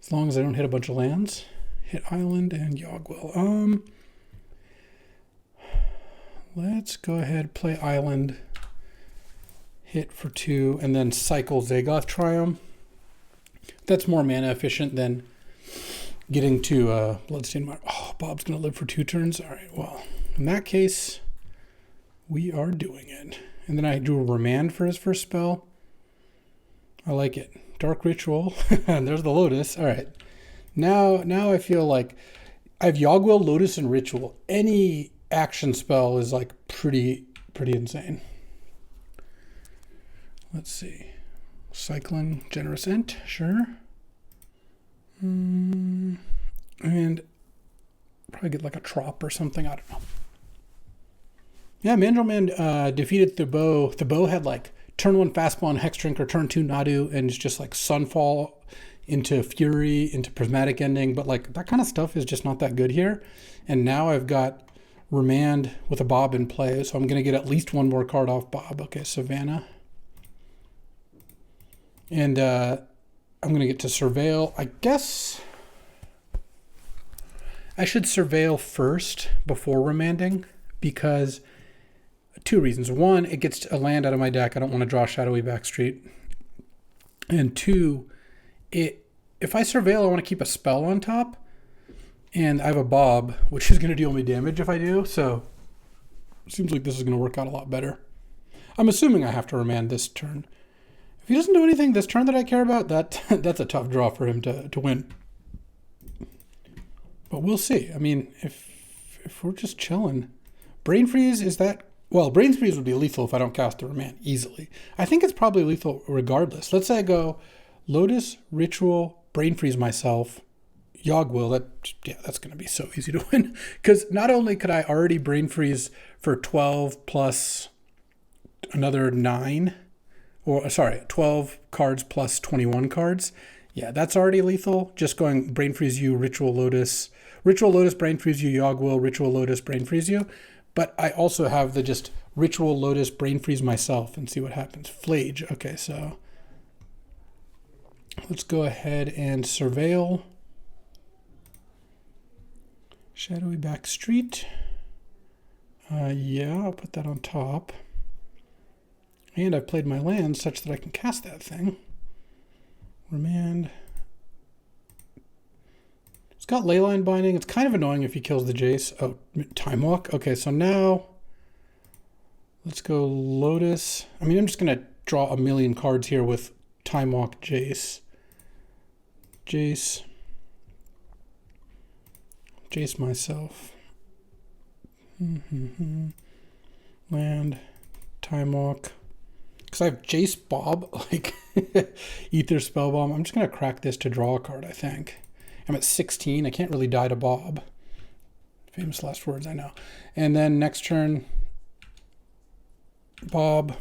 As long as I don't hit a bunch of lands. Hit Island and Yogg-Will. Let's go ahead, play Island. Hit for 2, and then cycle Zagoth Triumph. That's more mana efficient than getting to Bloodstained Mire. Oh, Bob's going to live for 2 turns? All right, well, in that case, we are doing it. And then I do a Remand for his first spell. I like it. Dark Ritual. And there's the Lotus. All right. Now I feel like I have Yogg-Will, Lotus, and Ritual. Any action spell is like pretty insane. Let's see. Cycling Generous Ent. Sure. And probably get like a Trop or something. I don't know. Yeah, Mandrelman defeated Thibault. Thibault had like turn 1 Fastball, Hex Drinker, turn 2 Nadu, and it's just like Sunfall into Fury, into Prismatic Ending. But like that kind of stuff is just not that good here. And now I've got Remand with a Bob in play, so I'm going to get at least 1 more card off Bob. Okay, Savannah. And I'm going to get to Surveil. I guess I should Surveil first before Remanding, because 2 reasons. 1, it gets a land out of my deck. I don't want to draw Shadowy Backstreet. And 2, if I Surveil, I want to keep a spell on top. And I have a Bob, which is going to deal me damage if I do. So it seems like this is going to work out a lot better. I'm assuming I have to Remand this turn. If he doesn't do anything this turn that I care about, that's a tough draw for him to win. But we'll see. I mean, if we're just chilling. Brain Freeze, is that... Well, Brain Freeze would be lethal if I don't cast the Remand easily. I think it's probably lethal regardless. Let's say I go Lotus, Ritual, Brain Freeze myself, Yogg-Will. That's going to be so easy to win. Because not only could I already Brain Freeze for 12 plus another 9... Or, sorry, 12 cards plus 21 cards. Yeah, that's already lethal. Just going Brain Freeze you, Ritual Lotus, Brain Freeze you, Yogg-Will, Ritual Lotus, Brain Freeze you. But I also have the just Ritual Lotus, Brain Freeze myself and see what happens. Flage. Okay, so let's go ahead and Surveil. Shadowy Backstreet. Yeah, I'll put that on top. And I've played my land such that I can cast that thing. Remand. It's got Leyline Binding. It's kind of annoying if he kills the Jace. Oh, Time Walk. Okay, so now let's go Lotus. I mean, I'm just going to draw a million cards here with Time Walk, Jace. Jace myself. Land. Time Walk. Because I have Jace Bob, like Ether Spellbomb. I'm just going to crack this to draw a card, I think. I'm at 16. I can't really die to Bob. Famous last words, I know. And then next turn, Bob.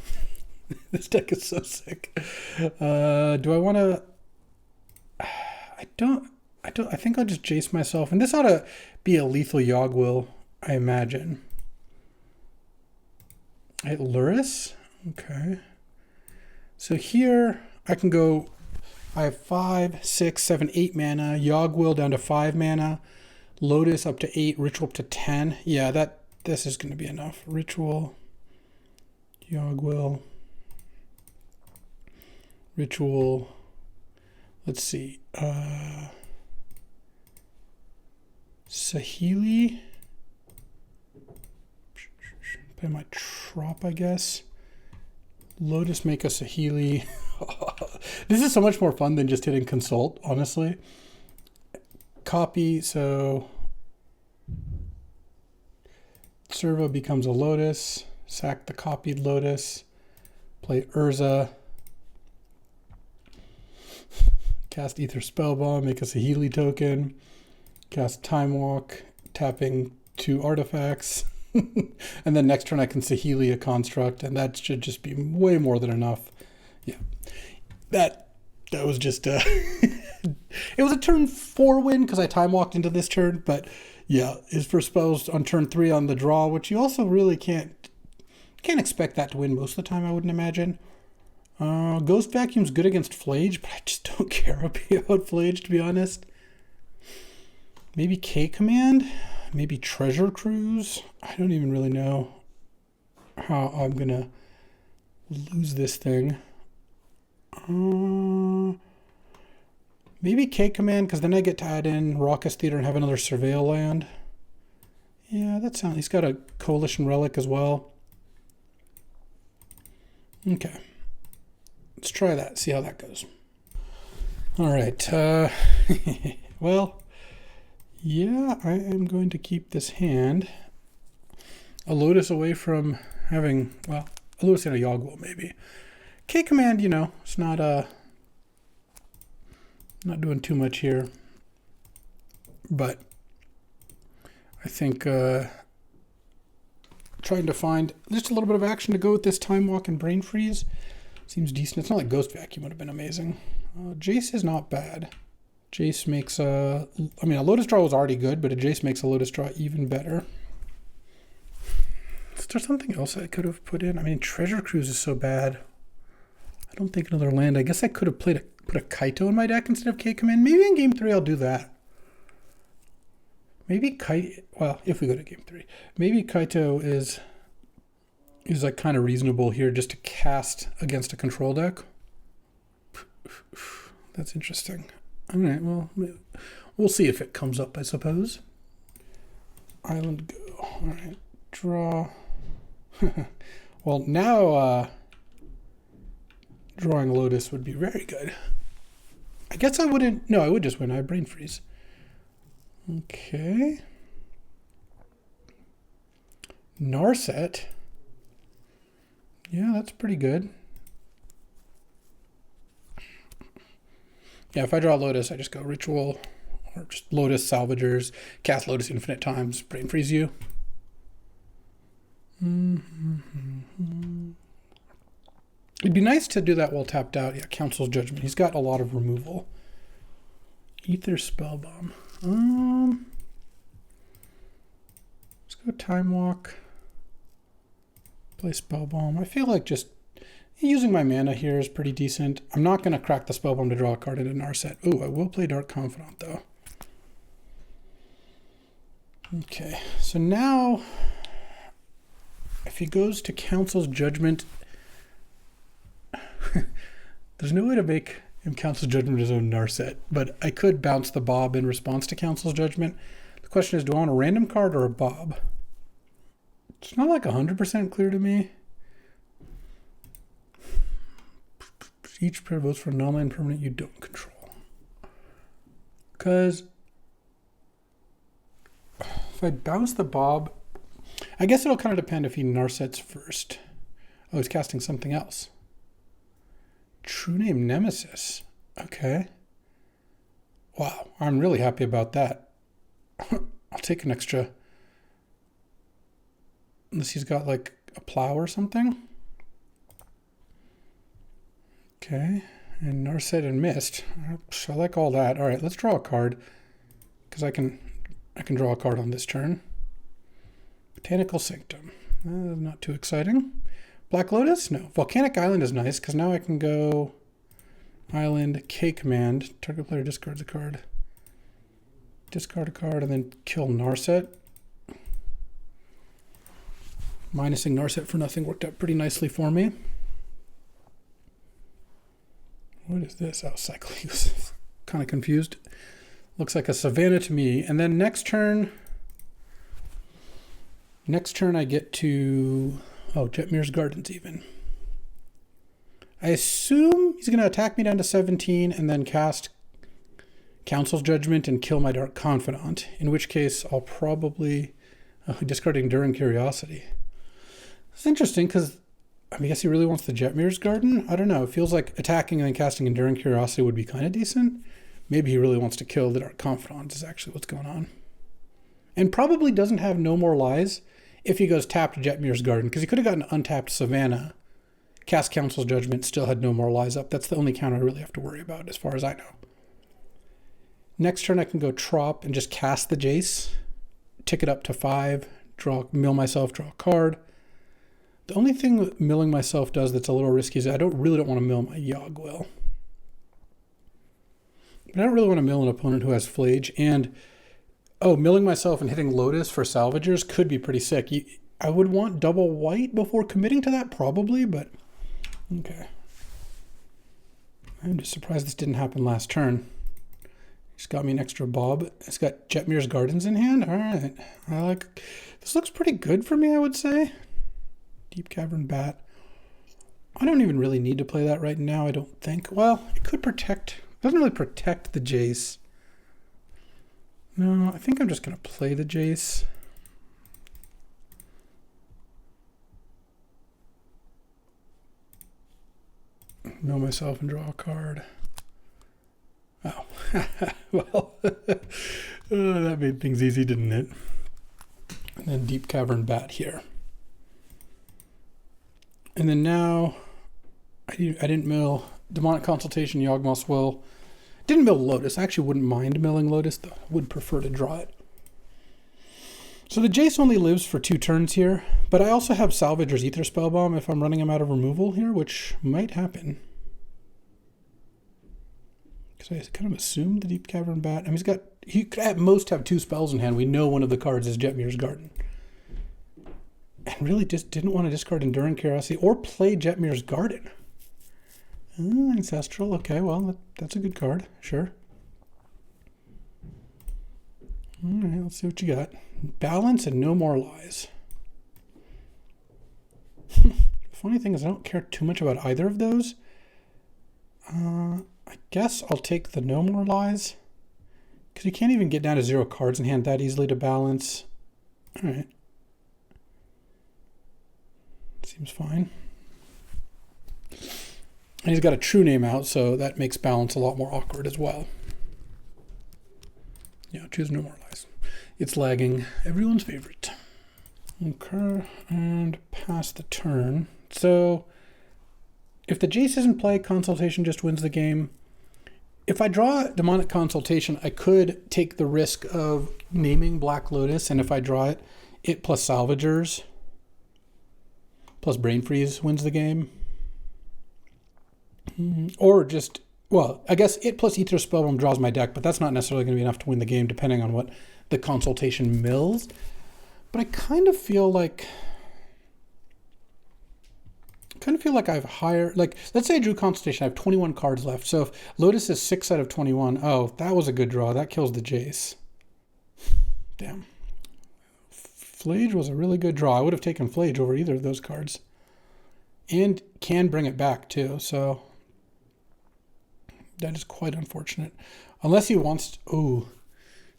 This deck is so sick. Do I want to... I think I'll just Jace myself. And this ought to be a lethal Yogg-Will, I imagine. I hit Lurrus. Okay. So here I can go... I have 5, 6, 7, 8 mana. Yogg-Will down to 5 mana. Lotus up to 8. Ritual up to 10. Yeah, this is going to be enough. Ritual. Yogg-Will. Ritual. Let's see. Saheeli. Play my Trop, I guess. Lotus, make a Saheeli. This is so much more fun than just hitting consult, honestly. Copy, so Servo becomes a Lotus. Sack the copied Lotus. Play Urza. Cast Ether Spellbomb, make a Saheeli token. Cast Time Walk, tapping 2 artifacts. And then next turn I can Saheeli a construct, and that should just be way more than enough. Yeah. That was just it was a turn 4 win because I time walked into this turn, but yeah, his first spells on turn 3 on the draw, which you also really can't expect that to win most of the time, I wouldn't imagine. Ghost Vacuum's good against Flage, but I just don't care about Flage, to be honest. Maybe K-Command? Maybe Treasure Cruise? I don't even really know how I'm going to lose this thing. Maybe K-Command, because then I get to add in Raucous Theater and have another Surveil land. Yeah, that sounds... He's got a Coalition Relic as well. Okay. Let's try that, see how that goes. All right. Well, yeah, I am going to keep this hand. A Lotus away from having, well, a Lotus and a Yogg-Will maybe. K-Command, you know, it's not doing too much here. But I think trying to find just a little bit of action to go with this Time Walk and Brain Freeze seems decent. It's not like Ghost Vacuum would have been amazing. Jace is not bad. Jace makes a Lotus draw was already good, but a Jace makes a Lotus draw even better. Is there something else I could have put in? I mean, Treasure Cruise is so bad. I don't think another land. I guess I could have put a Kaito in my deck instead of K-Command. Maybe in game 3 I'll do that. Maybe well, if we go to game 3. Maybe Kaito is like kind of reasonable here just to cast against a control deck. That's interesting. All right, well, we'll see if it comes up, I suppose. Island go. All right, draw. Well, now drawing Lotus would be very good. I guess I wouldn't. No, I would just win. I have Brain Freeze. Okay. Narset. Yeah, that's pretty good. Yeah, if I draw Lotus, I just go Ritual, or just Lotus Salvagers, cast Lotus infinite times, Brain Freeze you. It'd be nice to do that while tapped out. Yeah, Council's Judgment. He's got a lot of removal. Ether Spellbomb. Let's go Time Walk. Play Spellbomb. I feel like just using my mana here is pretty decent. I'm not going to crack the Spellbomb to draw a card into Narset. Ooh, I will play Dark Confidant, though. Okay, so now if he goes to Council's Judgment, there's no way to make him Council's Judgment his own Narset, but I could bounce the Bob in response to Council's Judgment. The question is, do I want a random card or a Bob? It's not like 100% clear to me. Each pair votes for a non-land permanent you don't control. Because if I bounce the Bob, I guess it'll kind of depend if he Narsets first. Oh, he's casting something else. True Name Nemesis. Okay. Wow, I'm really happy about that. I'll take an extra, unless he's got like a plow or something. Okay, and Narset and Mist. I like all that. All right, let's draw a card, because I can draw a card on this turn. Botanical Sanctum. Not too exciting. Black Lotus? No. Volcanic Island is nice, because now I can go Island, K command. Target player discards a card. Discard a card, and then kill Narset. Minusing Narset for nothing worked out pretty nicely for me. What is this? Oh, Cycles. Kind of confused. Looks like a Savannah to me. And then next turn I get to, Jetmir's Gardens even. I assume he's going to attack me down to 17 and then cast Council's Judgment and kill my Dark Confidant, in which case I'll probably discard Enduring Curiosity. It's interesting because I guess he really wants the Jetmir's Garden. I don't know. It feels like attacking and then casting Enduring Curiosity would be kind of decent. Maybe he really wants to kill the Dark Confidant is actually what's going on. And probably doesn't have No More Lies if he goes tapped Jetmir's Garden, because he could have gotten untapped Savannah, cast Council's Judgment, still had No More Lies up. That's the only counter I really have to worry about as far as I know. Next turn I can go Trop and just cast the Jace, tick it up to 5, mill myself, draw a card. The only thing milling myself does that's a little risky is I really don't want to mill my Yogg-Will. But I don't really want to mill an opponent who has Flage. And, milling myself and hitting Lotus for Salvagers could be pretty sick. I would want double white before committing to that, probably, but okay. I'm just surprised this didn't happen last turn. Just got me an extra bob. It's got Jetmir's Gardens in hand. All right. This looks pretty good for me, I would say. Deep Cavern Bat. I don't even really need to play that right now, I don't think. Well, it could protect. It doesn't really protect the Jace. No, I think I'm just going to play the Jace. Mill myself and draw a card. Oh, well, that made things easy, didn't it? And then Deep Cavern Bat here. And then now, I didn't mill Demonic Consultation, Yawgmoth's Will. Didn't mill Lotus. I actually wouldn't mind milling Lotus, though. I would prefer to draw it. So the Jace only lives for 2 turns here, but I also have Salvager's Ether Spellbomb if I'm running him out of removal here, which might happen. Because I kind of assumed the Deep Cavern Bat. I mean, he could at most have 2 spells in hand. We know one of the cards is Jetmir's Garden. And really just didn't want to discard Enduring Curiosity or play Jetmir's Garden. Ancestral. Okay, well, that's a good card. Sure. All right, let's see what you got. Balance and No More Lies. The funny thing is I don't care too much about either of those. I guess I'll take the No More Lies, because you can't even get down to 0 cards in hand that easily to balance. All right. Seems fine. And he's got a true name out, so that makes balance a lot more awkward as well. Yeah, choose No More Lies. It's lagging. Everyone's favorite. Okay, and pass the turn. So if the Jace isn't play, Consultation just wins the game. If I draw Demonic Consultation, I could take the risk of naming Black Lotus, and if I draw it plus Salvagers plus Brain Freeze wins the game. Or just, well, I guess it plus Ether Spellbomb draws my deck, but that's not necessarily going to be enough to win the game depending on what the Consultation mills. But I kind of feel like I have higher, like, let's say I drew Consultation, I have 21 cards left. So if Lotus is 6 out of 21, oh, that was a good draw. That kills the Jace. Damn. Flage was a really good draw. I would have taken Flage over either of those cards. And can bring it back too, so that is quite unfortunate. Unless he wants to, oh,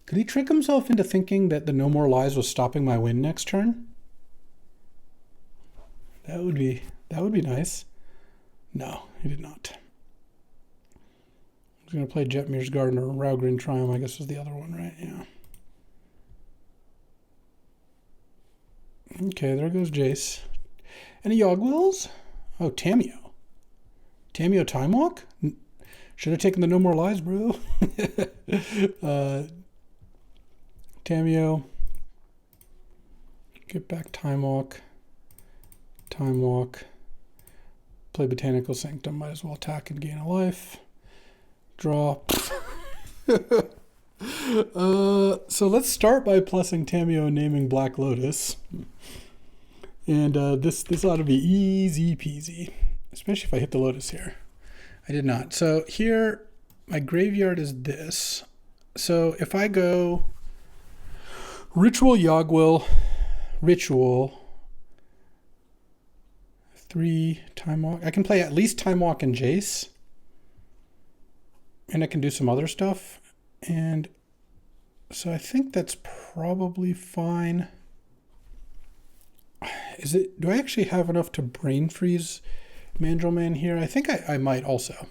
could he trick himself into thinking that the No More Lies was stopping my win next turn? That would be nice. No, he did not. I was going to play Jetmir's Garden or Raugrin Triumph, I guess was the other one, right? Yeah. Okay, there goes Jace. Any Yogg-Wills? Oh, Tameo. Tameo Time Walk? Should have taken the No More Lies, bro. Tameo. Get back Time Walk. Time Walk. Play Botanical Sanctum. Might as well attack and gain a life. Draw. So let's start by plussing Tameo and naming Black Lotus. And this ought to be easy peasy, especially if I hit the Lotus here. I did not. So here, my graveyard is this. So if I go Ritual, Yogg-Will, Ritual, 3 Time Walk. I can play at least Time Walk and Jace. And I can do some other stuff. And so I think that's probably fine. Do I actually have enough to brain freeze Mandrill Man here? I think I might also.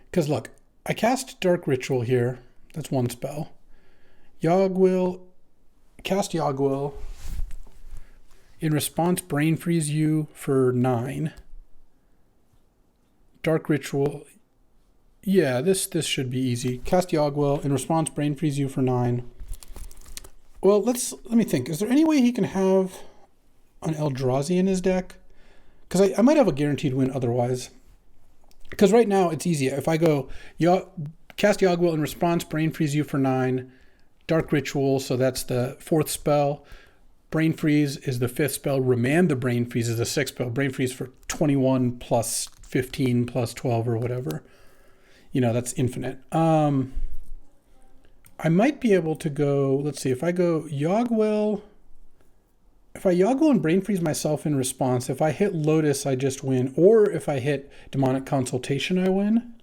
Because look, I cast Dark Ritual here. That's one spell. Yogg-Will, cast Yogg-Will. In response, brain freeze you for 9. Dark Ritual. Yeah, this should be easy. Cast Yogg-Will. In response, brain freeze you for 9. Well, let me think. Is there any way he can have an Eldrazi in his deck? Because I might have a guaranteed win otherwise. Because right now it's easy. If I go cast Yogg-Will, in response, brain freeze you for 9. Dark Ritual, so that's the 4th spell. Brain Freeze is the 5th spell. Remand the Brain Freeze is the 6th spell. Brain Freeze for 21 plus 15 plus 12 or whatever. You know, that's infinite. I might be able to go, let's see, if I go Yogg-Will, if I Yogg-Will and Brain Freeze myself in response, if I hit Lotus, I just win. Or if I hit Demonic Consultation, I win.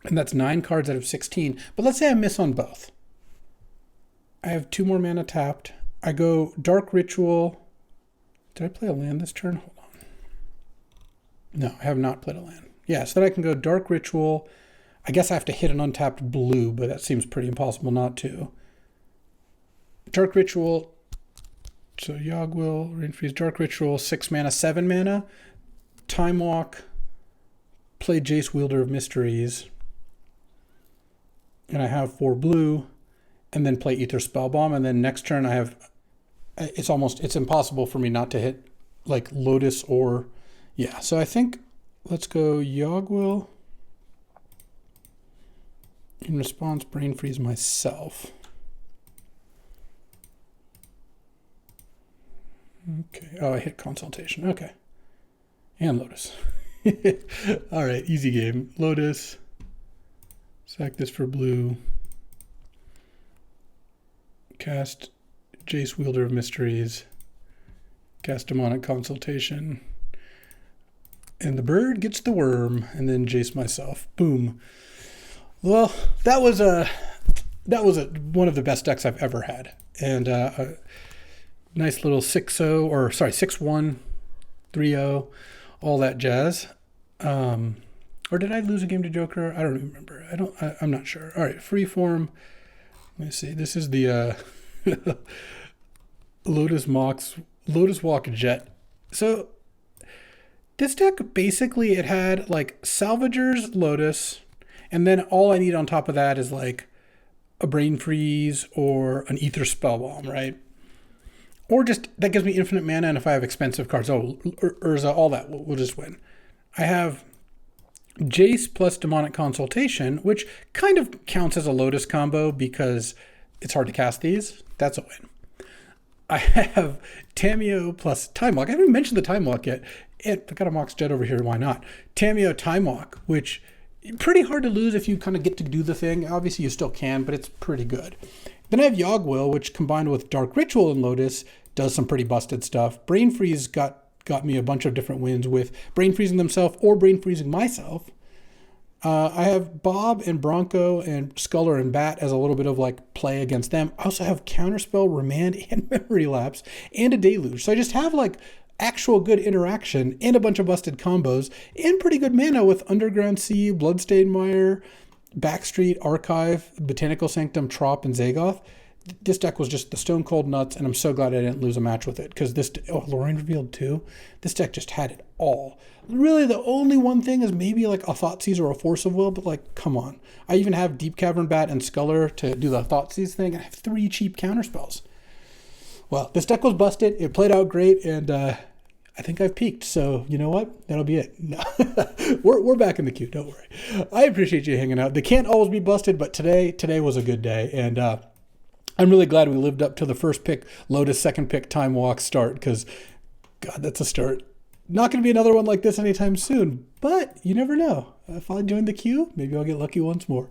And that's 9 cards out of 16. But let's say I miss on both. I have 2 more mana tapped. I go Dark Ritual. Did I play a land this turn? Hold on. No, I have not played a land. Yeah, so then I can go Dark Ritual. I guess I have to hit an untapped blue, but that seems pretty impossible not to. Dark Ritual. So Yogg-Will, Rain Freeze, Dark Ritual, 6 mana, 7 mana. Time Walk. Play Jace, Wielder of Mysteries. And I have 4 blue. And then play Ether Spellbomb. And then next turn I have... It's impossible for me not to hit like Lotus or... Yeah, so I think let's go Yogg-Will. In response, Brain Freeze myself. Okay. Oh, I hit Consultation. Okay. And Lotus. All right, easy game. Lotus. Sack this for blue. Cast Jace, Wielder of Mysteries. Cast Demonic Consultation. And the bird gets the worm. And then Jace myself. Boom. Well, that was one of the best decks I've ever had. And a nice little 6-0, or sorry, 6-1, 3-0, all that jazz. Or did I lose a game to Joker? I don't remember. I'm not sure. All right, Freeform. Let me see. This is the Lotus Walk Jet. So this deck, basically, it had like Salvagers, Lotus, and then all I need on top of that is like a Brain Freeze or an Ether Spellbomb, right? Or just, that gives me infinite mana, and if I have expensive cards, Urza, all that, we'll just win. I have Jace plus Demonic Consultation, which kind of counts as a Lotus combo because it's hard to cast these. That's a win. I have Tameo plus Time Walk. I haven't even mentioned the Time Walk yet. I got a Mox Jet over here, why not? Tameo Time Walk, which pretty hard to lose if you kind of get to do the thing. Obviously, you still can, but it's pretty good. Then I have Yogg-Will, which combined with Dark Ritual and Lotus does some pretty busted stuff. Brain Freeze got me a bunch of different wins with Brain Freezing themselves or Brain Freezing myself. I have Bob and Bronco and Sculler and Bat as a little bit of like play against them. I also have Counterspell, Remand, and Memory Lapse, and a Deluge. So I just have like actual good interaction and a bunch of busted combos and pretty good mana with Underground Sea, Bloodstained Mire, Backstreet, Archive, Botanical Sanctum, Trop, and Zagoth. This deck was just the stone cold nuts, and I'm so glad I didn't lose a match with it, because this, Lorraine Revealed too, this deck just had it all. Really, the only one thing is maybe like a Thoughtseize or a Force of Will, but like, come on. I even have Deep Cavern Bat and Sculler to do the Thoughtseize thing, and I have 3 cheap counterspells. Well, this deck was busted, it played out great, and I think I've peaked, so you know what? That'll be it. No. we're back in the queue, don't worry. I appreciate you hanging out. They can't always be busted, but today was a good day, and I'm really glad we lived up to the first pick, Lotus, second pick, Time Walk start, because, God, that's a start. Not going to be another one like this anytime soon, but you never know. If I join the queue, maybe I'll get lucky once more.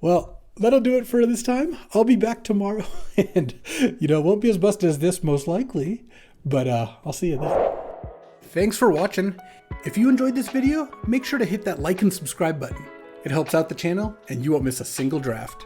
Well, that'll do it for this time. I'll be back tomorrow, and, it won't be as busted as this, most likely, but I'll see you then. Thanks for watching. If you enjoyed this video, make sure to hit that like and subscribe button. It helps out the channel, and you won't miss a single draft.